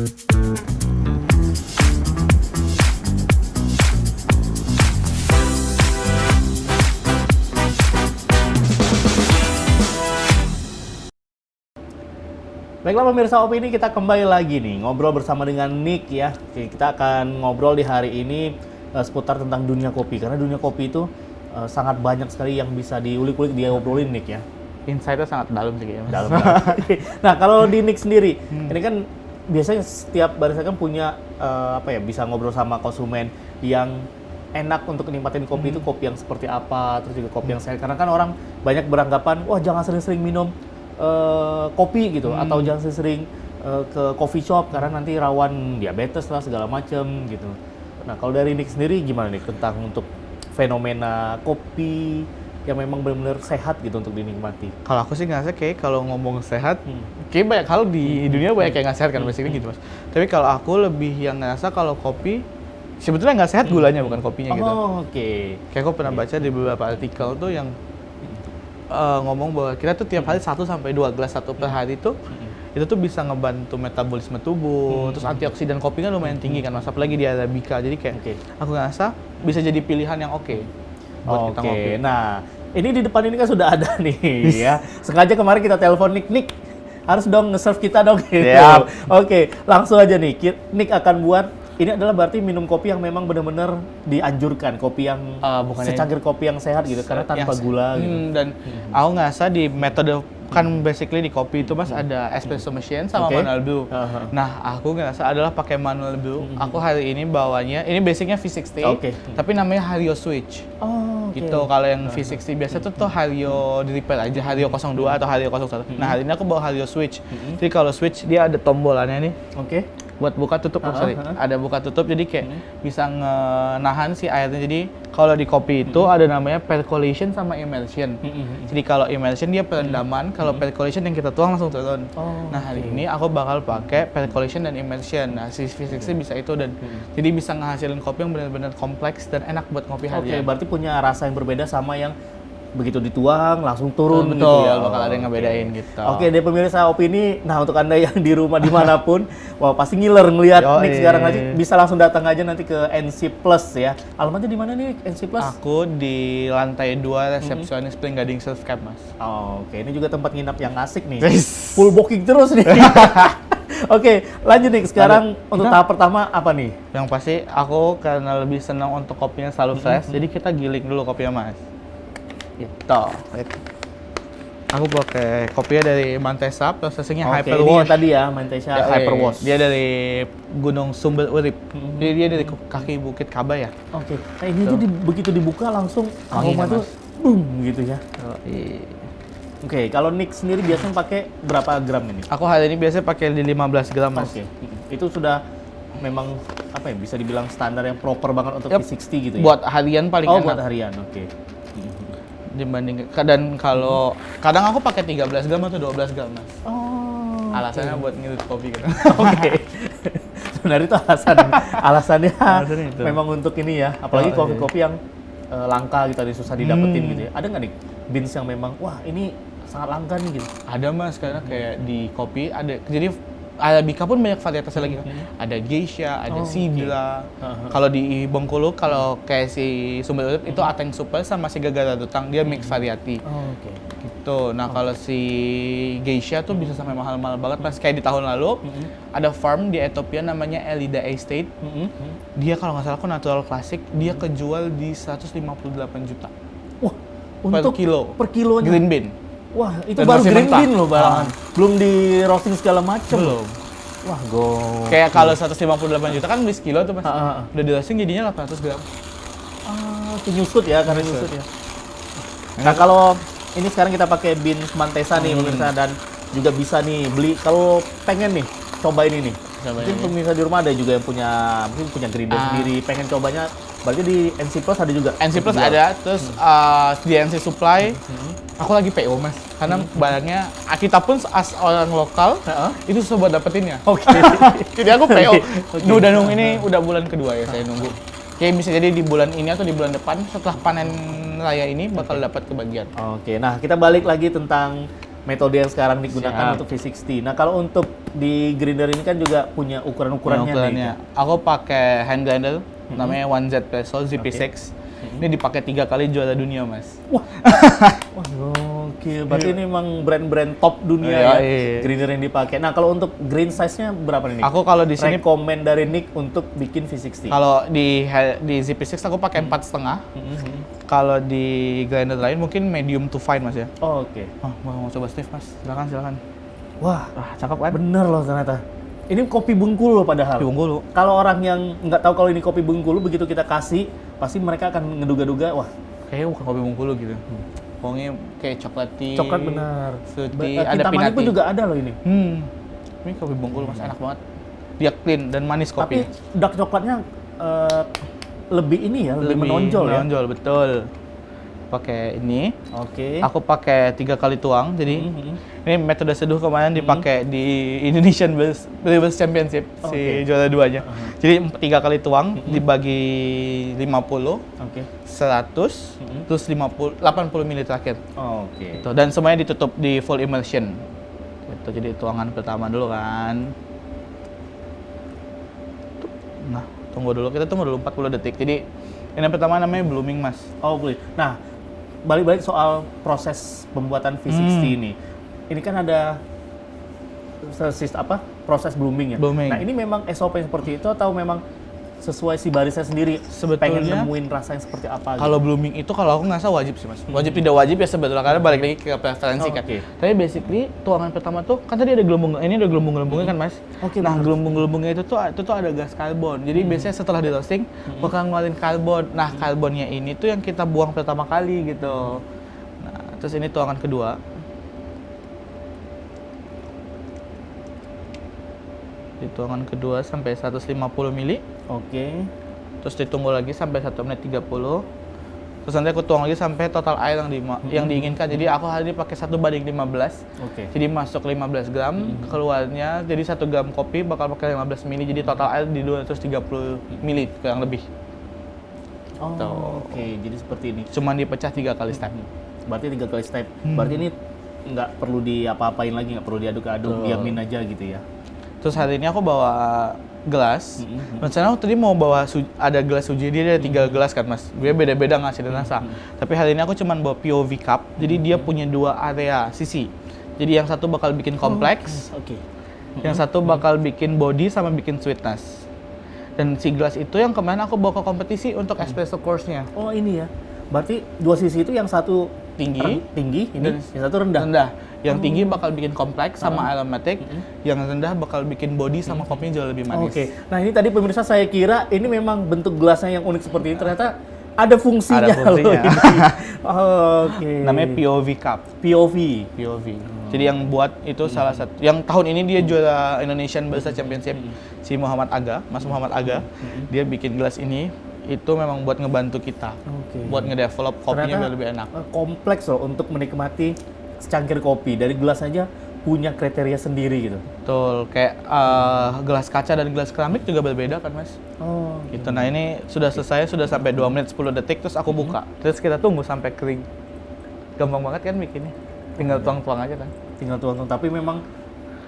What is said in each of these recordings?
Baiklah pemirsa Opini, kita kembali lagi nih ngobrol bersama dengan Nick ya. Oke, kita akan ngobrol di hari ini seputar tentang dunia kopi, karena dunia kopi itu sangat banyak sekali yang bisa diulik-ulik, dia ngobrolin Nick ya. Insight-nya sangat dalam sih kayaknya. Dalam. Nah, kalau di Nick sendiri, ini kan biasanya setiap barista kan punya bisa ngobrol sama konsumen yang enak untuk nikmatin kopi itu kopi yang seperti apa, terus juga kopi yang sehat. Karena kan orang banyak beranggapan, wah jangan sering-sering minum kopi gitu, atau jangan sering ke coffee shop karena nanti rawan diabetes lah segala macem gitu. Nah kalau dari Nick sendiri gimana nih tentang untuk fenomena kopi yang memang benar-benar sehat gitu untuk dinikmati? Kalau aku sih ngerasa kayak kalau ngomong sehat, kayak banyak hal di dunia banyak yang nggak sehat kan, basically gitu mas. Tapi kalau aku lebih yang ngerasa kalau kopi sebetulnya nggak sehat gulanya, bukan kopinya gitu. Oh, oke. Kayak aku pernah baca di beberapa artikel tuh yang ngomong bahwa kita tuh tiap hari 1 sampai 2 gelas satu per hari tuh itu tuh bisa ngebantu metabolisme tubuh, terus antioksidan kopi kan lumayan tinggi kan, mas, apalagi di Arabica. Jadi kayak aku ngerasa bisa jadi pilihan yang oke buat kita ngopi. Nah ini di depan ini kan sudah ada nih ya. Sengaja kemarin kita telepon Nick harus dong nge-serve kita dong gitu. Oke, langsung aja nih, Nick akan buat. Ini adalah berarti minum kopi yang memang benar-benar dianjurkan, kopi yang secangkir kopi yang sehat gitu, karena tanpa gula gitu. Dan aku ngerasa di metode kan basically di kopi itu mas ada espresso machine sama manual brew. Nah aku ngerasa adalah pakai manual brew. Aku hari ini bawanya, ini basicnya V60, tapi namanya Hario Switch. Gitu. Kalau yang V60 biasa tuh Hario dripper aja, Hario 02 atau Hario 01. Nah hari ini aku bawa Hario Switch. Jadi kalau Switch dia ada tombolannya nih. Buat buka tutup, ada buka tutup, jadi kayak bisa ngenahan si airnya. Jadi kalau di kopi itu ada namanya percolation sama immersion. Jadi kalau immersion dia perendaman, kalau percolation yang kita tuang langsung turun. Nah hari ini aku bakal pakai percolation dan immersion. Nah si V60 bisa itu dan jadi bisa ngehasilin kopi yang benar-benar kompleks dan enak buat ngopi harian. Berarti punya rasa yang berbeda sama yang begitu dituang langsung turun gitu ya. Bakal ada yang ngebedain gitu. Oke deh pemirsa Opini, nah untuk Anda yang di rumah dimanapun, wah pasti ngiler ngelihat Nick sekarang aja, bisa langsung datang aja nanti ke NC Plus ya. Alamatnya di mana nih NC Plus? Aku di lantai 2 resepsionis Spring Gading Surf Cap mas. Oke, ini juga tempat nginap yang asik nih. Full booking terus nih. Oke, lanjut nih sekarang untuk tahap pertama apa nih? Yang pasti aku karena lebih senang untuk kopinya selalu fresh, jadi kita giling dulu kopinya mas. Gitu. Aku pakai kopinya dari Mantesa, prosesnya Hyperwash. Ini tadi ya, Mantesa Hyperwash. Dia dari Gunung Sumber Urip. Jadi dia dari kaki Bukit Kaba ya. Nah ini tuh begitu dibuka langsung aroma tuh boom gitu ya. Kalau Nick sendiri biasanya pakai berapa gram ini? Aku hari ini biasanya pakai di 15 gram mas. Itu sudah memang bisa dibilang standar yang proper banget untuk V60 gitu ya? Buat harian paling enak. Buat harian, dibanding dan kalau kadang aku pakai 13 gram atau 12 gram mas. Alasannya buat ngirit kopi gitu. Sebenarnya itu alasannya itu. Memang untuk ini ya, apalagi kopi-kopi yang langka gitu, susah didapetin gitu ya. Ada nggak nih beans yang memang wah ini sangat langka nih gitu? Ada mas, karena kayak di kopi ada, jadi Arabica pun banyak varietasnya lagi kan. Ada Geisha, ada Sidra. Kalau di Bengkulu, kalau kayak si Sumber Urip itu Ateng Super sama si Gagara Tutang, dia mix variety. Gitu. Nah kalau si Geisha tuh bisa sampai mahal-mahal banget. Pas kayak di tahun lalu ada farm di Ethiopia namanya Elida Estate. Dia kalau nggak salah aku natural classic, dia kejual di 158 juta. Wah, untuk per kilonya? Green bean. Wah, itu baru green bean loh barangan. Belum di roasting segala macam. Belum. Wah, kayak kalau 158 juta kan beli sekilo tuh mas. Udah di roasting jadinya 800 gram. Nyusut ya, karena nyusut ya. Nah, kalau ini sekarang kita pakai beans Mantesa nih pemirsa, dan juga bisa nih beli kalau pengen nih coba ini nih. Mungkin pemirsa di rumah ada juga yang mungkin punya grinder sendiri, pengen cobanya. Berarti di NC Plus ada juga? NC Plus ada, terus di NC Supply, aku lagi PO mas. Karena barangnya, kita pun as orang lokal, itu susah buat dapetinnya. Jadi aku PO. Udah nunggu ini, udah bulan kedua ya saya nunggu. Kayak bisa jadi di bulan ini atau di bulan depan, setelah panen raya ini bakal dapat kebagian. Nah kita balik lagi tentang metode yang sekarang digunakan Siap. untuk V60. Nah, kalau untuk di grinder ini kan juga punya ukuran-ukurannya nih. Aku pakai hand grinder namanya 1Z Peso ZP6. Ini dipakai 3 kali juara dunia, Mas. Wah, gokil. Berarti ini memang brand-brand top dunia ya, grinder yang dipakai. Nah, kalau untuk grain size-nya berapa nih, Nick? Aku kalau di sini rekomend dari Nick untuk bikin V60. Kalau di ZP6 aku pakai 4,5. Kalau di grinder lain mungkin medium to fine, Mas ya. Oh, oke. Oh, mau coba Steve, Mas. Silakan. Wah, cakep kan? Bener loh ternyata. Ini kopi Bengkulu loh padahal. Kopi Bengkulu. Kalau orang yang nggak tahu kalau ini kopi Bengkulu, begitu kita kasih, pasti mereka akan ngeduga-duga, wah, kayaknya bukan kopi Bengkulu gitu. Pokoknya kayak coklat benar. Fruity, ada Kintamani pinati. pun juga ada loh ini. Ini kopi Bengkulu, Mas, enak banget. Dia clean dan manis kopi. Tapi dark coklatnya lebih ini ya, lebih menonjol ya. Menonjol, betul. Pakai ini. Oke. Aku pakai 3 kali tuang. Jadi ini metode seduh kemarin dipakai di Indonesian Brewers Championship si juara 2-nya. Jadi 3 kali tuang dibagi 50, 100, terus 80 ml terakhir. Oke. Gitu. Dan semuanya ditutup di full immersion. Gitu. Jadi tuangan pertama dulu kan. Nah, tunggu dulu 40 detik. Jadi ini yang pertama namanya blooming, Mas. Oh, boleh. Nah, balik-balik soal proses pembuatan V60 ini. Ini kan ada proses blooming ya. Blooming. Nah, ini memang SOP seperti itu atau memang sesuai si barista sendiri pengen nemuin rasa yang seperti apa? Kalau blooming itu kalau aku ngerasa wajib sih, Mas. Wajib tidak wajib ya sebetulnya, karena balik lagi ke preferensi kan. Tapi basically tuangan pertama tuh kan tadi ada gelembung, ini ada gelembung-gelembungnya kan, Mas. Nah, gelembung-gelembungnya itu tuh ada gas karbon. Jadi biasanya setelah di roasting bakal ngeluarin karbon. Nah, karbonnya ini tuh yang kita buang pertama kali gitu. Nah, terus ini tuangan kedua. Di tuangan kedua sampai 150 ml. Oke. Terus ditunggu lagi sampai 1 menit 30. Terus nanti aku tuang lagi sampai total air yang diinginkan. Jadi aku hari ini pakai 1:15. Jadi masuk 15 gram, keluarnya jadi 1 gram kopi bakal pakai 15 ml. Jadi total air di 230 ml kurang lebih. Oke, jadi seperti ini. Cuman dipecah 3 kali step. Berarti 3 kali step. Berarti ini nggak perlu diapa-apain lagi, nggak perlu diaduk-aduk, diamin aja gitu ya. Terus hari ini aku bawa gelas. Rencana aku tadi mau bawa ada gelas suji, dia ada 3 gelas kan, Mas. Dia beda-beda ngasih rasa. Tapi hari ini aku cuman bawa POV cup. Jadi dia punya 2 area sisi. Jadi yang satu bakal bikin kompleks. Yang satu bakal bikin body sama bikin sweetness. Dan si gelas itu yang kemarin aku bawa ke kompetisi untuk espresso course-nya. Oh, ini ya. Berarti 2 sisi itu yang satu tinggi, ini yang satu rendah. Yang tinggi bakal bikin kompleks sama aromatic, yang rendah bakal bikin body sama kopinya jauh lebih manis. Nah ini tadi pemirsa, saya kira ini memang bentuk gelasnya yang unik seperti ini, ternyata ada fungsinya. Namanya POV cup. POV. Jadi yang buat itu salah satu, yang tahun ini dia juara Indonesian Barista Championship, si Mas Muhammad Aga, dia bikin gelas ini. Itu memang buat ngebantu kita, buat ngedevelop kopinya biar lebih enak. Kompleks loh untuk menikmati secangkir kopi, dari gelas aja punya kriteria sendiri gitu. Betul, kayak gelas kaca dan gelas keramik juga berbeda kan, Mas? Gitu. Nah ini sudah selesai, sudah sampai 2 menit 10 detik, terus aku buka. Terus kita tunggu sampai kering. Gampang banget kan bikinnya, tinggal tuang-tuang aja kan. Tinggal tuang-tuang, tapi memang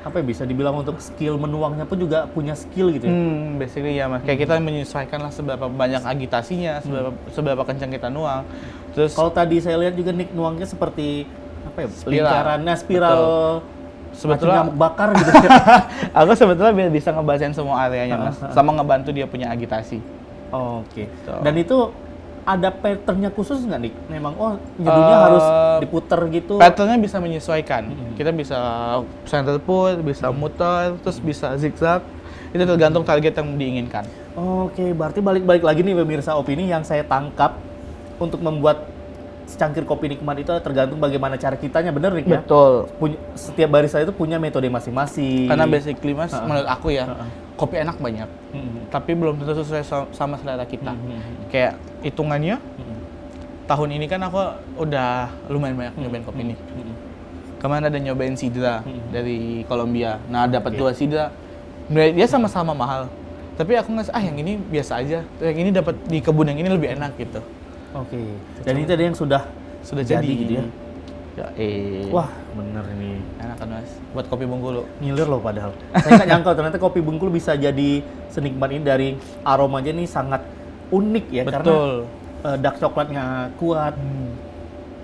apa ya, bisa dibilang untuk skill menuangnya pun juga punya skill gitu ya? Basically ya, Mas. Kayak kita menyesuaikan lah seberapa banyak agitasinya, seberapa kencang kita nuang. Terus kalau tadi saya lihat juga Nick nuangnya seperti apa ya, lingkarannya spiral, sebetulnya nyamuk bakar gitu. Aku sebetulnya biar bisa ngebahasain semua areanya, Mas, sama ngebantu dia punya agitasi. Dan itu ada patternnya khusus nggak, Nick? Memang nyeduhnya harus diputer gitu? Patternnya bisa menyesuaikan. Kita bisa center put, bisa muter, terus bisa zigzag. Itu tergantung target yang diinginkan. Berarti balik lagi nih pemirsa, opini yang saya tangkap untuk membuat secangkir kopi nikmat itu tergantung bagaimana cara kitanya, bener Nick ya? Betul. Setiap barista itu punya metode masing-masing. Karena basically, Mas, menurut aku ya, kopi enak banyak, tapi belum tentu sesuai sama selera kita. Kayak hitungannya, tahun ini kan aku udah lumayan banyak nyobain kopi ini. Kemarin ada nyobain Sidra dari Kolombia. Nah, dapat 2 Sidra. Dia sama-sama mahal. Tapi aku ngerasa, yang ini biasa aja. Yang ini dapat di kebun yang ini lebih enak gitu. Dan itu ada yang sudah jadi gitu ya? Wah, bener ini. Enak kan Mas, buat kopi Bengkulu. Ngiler loh padahal. Saya nggak nyangka ternyata kopi Bengkulu bisa jadi senikmat ini. Dari aromanya nih sangat unik ya. Betul. Karena dark coklatnya kuat.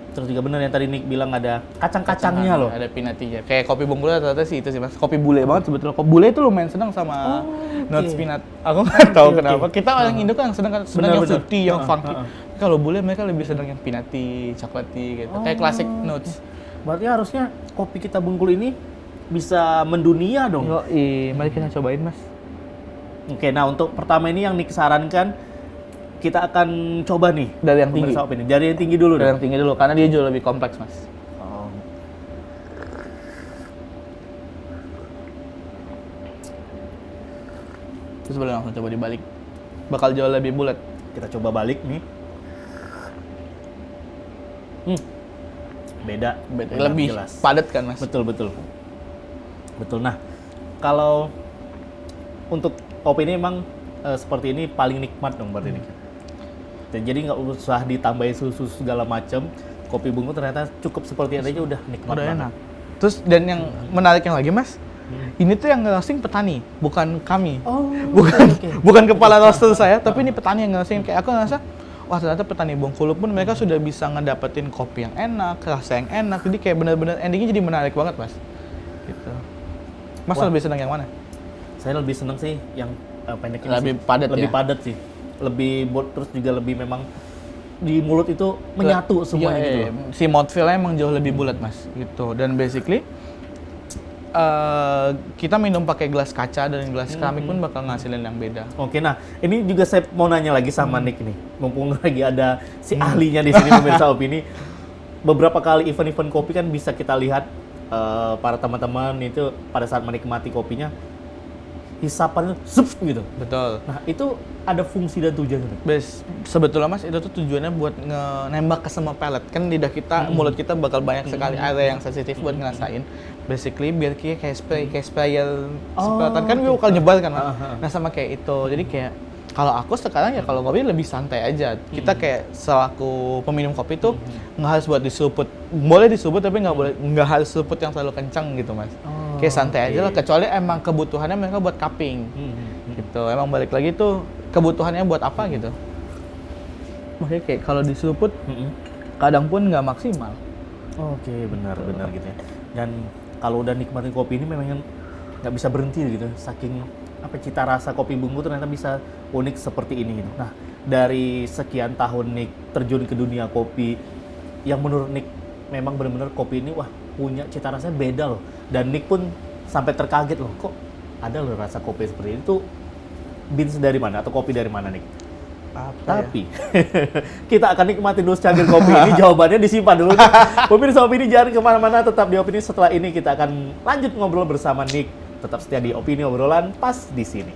Terus juga bener yang tadi Nick bilang ada kacang-kacangnya loh. Ada peanut-nya. Kayak kopi Bengkulu rata-rata sih itu sih Mas. Kopi bule banget sebetulnya. Kopi bule itu lumayan senang sama nuts peanut. Aku nggak tahu kenapa. Kita orang Indo kan senang yang fruity, yang funky. Kalau bule mereka lebih senang yang peanut-y, coklat-y gitu. Kayak classic nuts. Berarti harusnya kopi kita Bengkulu ini bisa mendunia dong. Yoi, mari kita cobain Mas. Oke, nah untuk pertama ini yang Nick sarankan, kita akan coba nih. Dari yang tinggi? Dari yang tinggi dulu. Dari yang tinggi dulu, karena dia jauh lebih kompleks Mas. Oh. Terus boleh langsung coba dibalik. Bakal jauh lebih bulat. Kita coba balik nih. Beda Lebih jelas. padat kan Mas? Betul. Nah, kalau untuk kopi ini emang seperti ini paling nikmat dong berarti ini. Dan jadi nggak usah ditambahin susu segala macam. Kopi Bengkulu ternyata cukup seperti ini aja udah nikmat Udah banget. enak. Terus dan yang menariknya lagi Mas, ini tuh yang ngerosting petani, bukan kami. Oh, Bukan kepala roaster saya, tapi ini petani yang ngerosting. Kayak aku ngerasa, wah ternyata petani Bengkulu pun mereka sudah bisa ngedapetin kopi yang enak, rasa yang enak. Jadi kayak benar-benar endingnya jadi menarik banget Mas. Gitu. Mas lebih senang yang mana? Saya lebih seneng sih yang pendek ini. Lebih padat Lebih ya? padat sih. Lebih terus juga lebih memang di mulut itu menyatu semuanya gitu loh. Si mouthfeel-nya emang jauh lebih bulat Mas. Gitu. Dan basically kita minum pakai gelas kaca dan gelas keramik pun bakal ngasilin yang beda. Oke, nah ini juga saya mau nanya lagi sama Nick nih. Mumpung lagi ada si ahlinya di sini pemirsa opini. Beberapa kali event-event kopi kan bisa kita lihat para teman-teman itu pada saat menikmati kopinya hisapan zup gitu. Betul. Nah, itu ada fungsi dan tujuannya. Sebetulnya Mas itu tuh tujuannya buat nembak ke semua palate. Kan lidah kita, mulut kita bakal banyak sekali area yang sensitif buat ngerasain. Basically biar kayak sprayer semprotan kan dia bakal nyebar kan Mas. Nah sama kayak itu. Jadi kayak kalau aku sekarang ya kalau ngopi lebih santai aja. Kita kayak selaku peminum kopi tuh nggak harus buat diseruput. Boleh diseruput tapi nggak harus seruput yang terlalu kencang gitu Mas. Kayak santai aja lah. Kecuali emang kebutuhannya mereka buat cupping. Gitu. Emang balik lagi tuh kebutuhannya buat apa gitu. Makanya kayak kalau diseruput kadang pun nggak maksimal. Oke, benar gitu ya. Dan kalau udah nikmatin kopi ini memang nggak bisa berhenti gitu. Saking cita rasa kopi Bengkulu ternyata bisa unik seperti ini gitu. Nah, dari sekian tahun Nick terjun ke dunia kopi, yang menurut Nick memang benar-benar kopi ini punya cita rasanya beda loh. Dan Nick pun sampai terkaget loh, kok ada loh rasa kopi seperti itu. Beans dari mana atau kopi dari mana Nick? Tapi kita akan nikmatin dulu secangkir kopi ini. Jawabannya disimpan dulu. Pemirsa Opini jangan kemana-mana, tetap di Opini. Setelah ini kita akan lanjut ngobrol bersama Nick. Tetap setia di Opini, obrolan pas di sini.